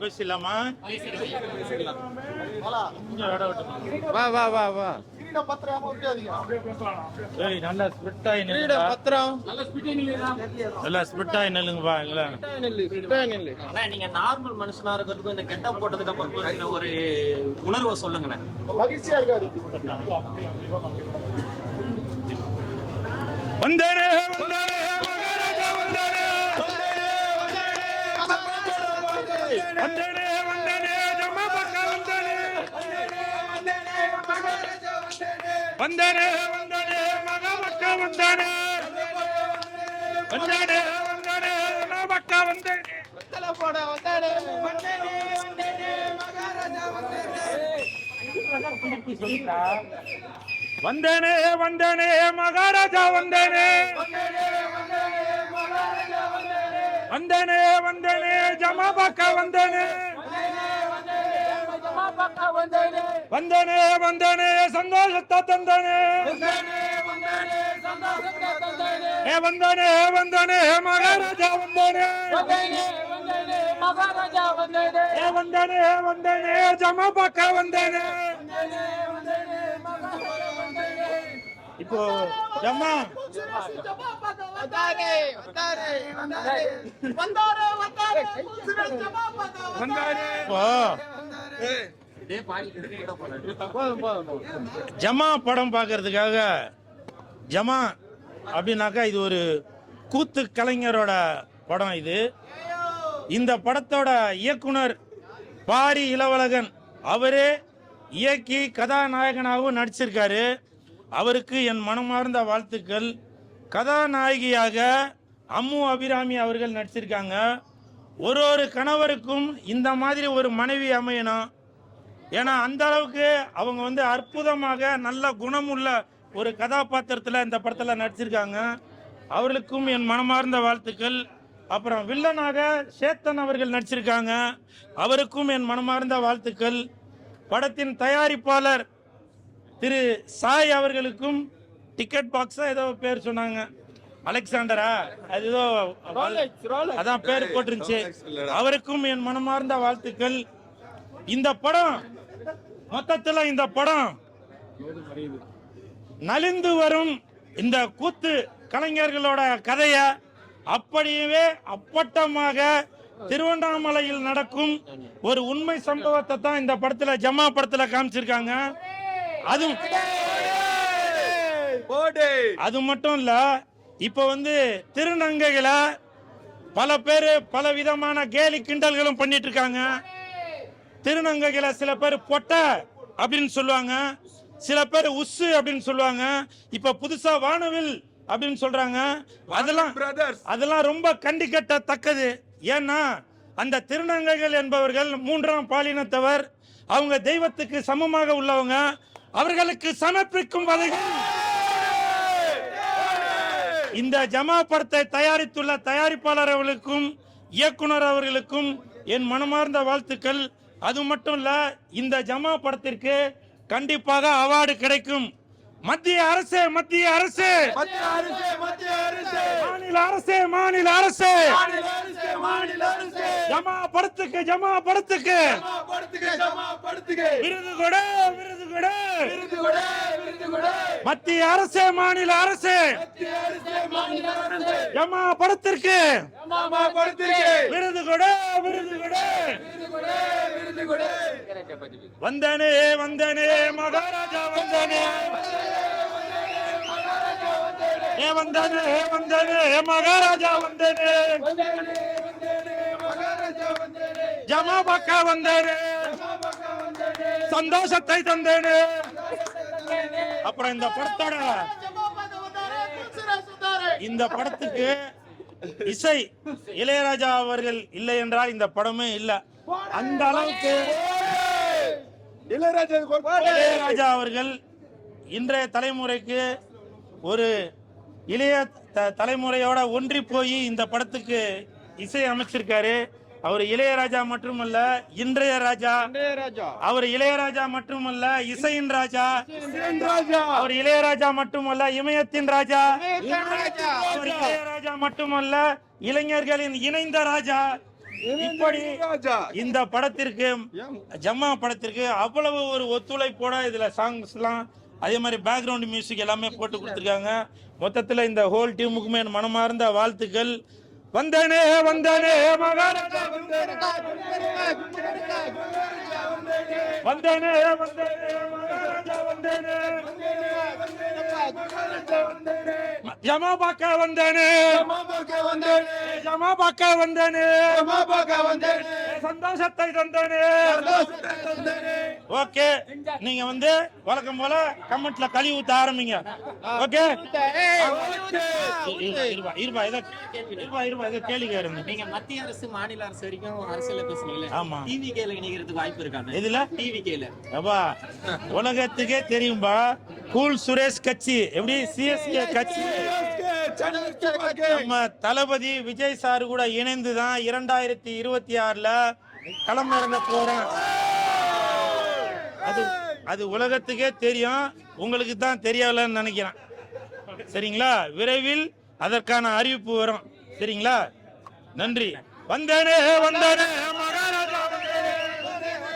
பேசலாமா? வா வா வா வா. நல்லா ஸ்பிரிட் ஆகி நில்லுங்கப்பா. நீங்க நார்மல் மனுஷனா இருக்கிறதுக்கும் இந்த கெட்ட போட்டதுக்கு அப்புறம் ஒரு உணர்வை சொல்லுங்களேன். மகிழ்ச்சியா இருக்காரு. வந்தானே வந்தானே வந்தானே மகாமக்கா வந்தானே வந்தானே வந்தானே மகாமக்கா வந்தானே வெத்தலை போட வந்தானே வந்தானே வந்தானே மகாராஜா வந்தானே வந்தானே மகாராஜா வந்தானே வந்தானே வந்தானே ஜமாபாக்கா வந்தானே வந்தானே வந்தானே சந்தோஷத்தை தந்தானே வந்தானே வந்தானே மகாராஜா வந்தானே வந்தானே வந்தானே ஜமாபாக்கா வந்தானே. இப்போ ஜமா ஜமா படம் பார்க்கறதுக்காக ஜமா அப்படின்னாக்கா இது ஒரு கூத்து கலைஞரோட படம். இந்த படத்தோட இயக்குனர் பாரி இளவழகன் அவரே இயக்கி கதாநாயகனாகவும் நடிச்சிருக்காரு. அவருக்கு என் மனமார்ந்த வாழ்த்துக்கள். கதாநாயகியாக அம்மு அபிராமி அவர்கள் நடிச்சிருக்காங்க. ஒரு கணவருக்கும் இந்த மாதிரி ஒரு மனைவி அமையணும். ஏன்னா அந்த அளவுக்கு அவங்க அற்புதமாக நல்ல குணமுள்ள ஒரு கதாபாத்திரத்தில் இந்த படத்தில் நடிச்சிருக்காங்க. அவர்களுக்கும் என் மனமார்ந்த வாழ்த்துக்கள். அப்புறம் வில்லனாக சேத்தன் அவர்கள் நடிச்சிருக்காங்க. அவருக்கும் என் மனமார்ந்த வாழ்த்துக்கள். படத்தின் தயாரிப்பாளர் திரு சாய் அவர்களுக்கும் டிக்கெட் பாக்ஸா ஏதோ பேர் சொன்னாங்க, அலெக்சாண்டரா அது ஏதோ அதான் பேர் போட்டுருந்துச்சு. அவருக்கும் என் மனமார்ந்த வாழ்த்துக்கள். இந்த படம் மொத்தத்தில் இந்த படம் நலிந்து வரும் இந்த கூத்து கலைஞர்களோட கதைய அப்படியே அப்பட்டமாக திருவண்ணாமலையில் நடக்கும் ஒரு உண்மை சம்பவத்தை தான் இந்த படத்துல ஜமா படத்துல காமிச்சிருக்காங்க. அது மட்டும் இல்ல, இப்ப திருநங்கைகளை பல பேரு பல விதமான கேலி கிண்டல்களும் பண்ணிட்டு இருக்காங்க. திருநங்கைகளை சில பேர் பொட்ட அப்படின்னு சொல்லுவாங்க, சில பேர் உஸ்ஸு அப்படின்னு சொல்லுவாங்க. இப்ப புதுசா வானவில் அப்படின்னு சொல்றாங்க. அதெல்லாம் ரொம்ப கண்டிக்கத்தக்கது. ஏன்னா அந்த திருநங்கைகள் என்பவர்கள் மூன்றாம் பாலினத்தவர். அவங்க தெய்வத்துக்கு சமமாக உள்ளவங்க. அவர்களுக்கு சமர்ப்பிக்கும் வகையில் இந்த ஜமா படத்தை தயாரித்துள்ள தயாரிப்பாளர் அவர்களுக்கும் இயக்குனர் அவர்களுக்கும் என் மனமார்ந்த வாழ்த்துக்கள். அது மட்டும் இல்ல, இந்த ஜமா படத்திற்கு கண்டிப்பாக அவார்டு கிடைக்கும். மத்திய அரசு மத்திய அரசு மாநில அரசு மாநில அரசு ஜமா படத்துக்கு விருது கொடு விருது கொடு. மத்திய அரசு மாநில அரசு ஜமா படத்திற்கு விருது கொடு விருது கொடு. வந்தனே வந்தனே மகாராஜா வந்தனே வந்தனே வந்தனே மகாராஜா வந்தனே ஜமா பக்கா வந்தனே சந்தோஷத்தை தந்தேனே. அப்புறம் இந்த படத்துக்கு இசை இளையராஜா அவர்கள் இல்லை என்றால் இந்த படமே இல்லை. அந்த அளவுக்கு இளையராஜா அவர்கள் இன்றைய தலைமுறைக்கு ஒரு இளைய தலைமுறையோட ஒன்றி போய் இந்த படத்துக்கு இசை அமைச்சிருக்காரு. அவர் இளையராஜா மட்டுமல்ல, இன்றைய ராஜா. அவர் இளையராஜா மட்டுமல்ல, இசையின் ராஜா. அவர் இளையராஜா மட்டுமல்ல, இமயத்தின் ராஜா. அவர் இளையராஜா மட்டுமல்ல, இளைஞர்களின் இணைந்த ராஜா. இப்படி இந்த படத்திற்கு ஜம்மா படத்திற்கு அவ்வளவு ஒரு ஒத்துழைப்போட இதுல சாங்ஸ்லாம் அதே மாதிரி பேக்ரவுண்ட் மியூசிக் எல்லாமே போட்டு கொடுத்துருக்காங்க. மொத்தத்துல இந்த ஹோல் டீமுக்குமே என் மனமார்ந்த வாழ்த்துக்கள். வந்தனே வந்தனே மகாராஜா வந்தனே வந்தனே மகாராஜா வந்தனே ஜமா பாக்க வந்தனே ஜமா பாக்க வந்தனே சந்தோஷத்தை தந்தனே. ஓகே, நீங்க வந்து வழக்கம் போல கமெண்ட்ல கழி ஊத்த ஆரம்பிங்க. ஓகே, இருபா இதை கேள்வி கேளுங்க. நீங்க மத்திய அரசு மாநில அரசு வரைக்கும் அரசியல பேசுனீங்களே, ஆமா. டிவி கேல இணைக்கிறதுக்கு வாய்ப்பு இருக்காங்க. இதுல டிவி கேல அப்பா உலகத்துக்கே தெரியும்பா. கூல் சுரேஷ் கட்சி எப்படி சிஎஸ்கே கட்சி நம்ம தளபதி விஜய் சார் கூட இணைந்துதான் 2026ல களம் இறங்க போறேன். அது உலகத்துக்கே தெரியும், உங்களுக்கு தான் தெரியலன்னு நினைக்கிறேன். சரிங்களா? விரைவில் அதற்கான அறிவிப்பு வரும். சரிங்களா? நன்றி. வந்தனே வந்தனே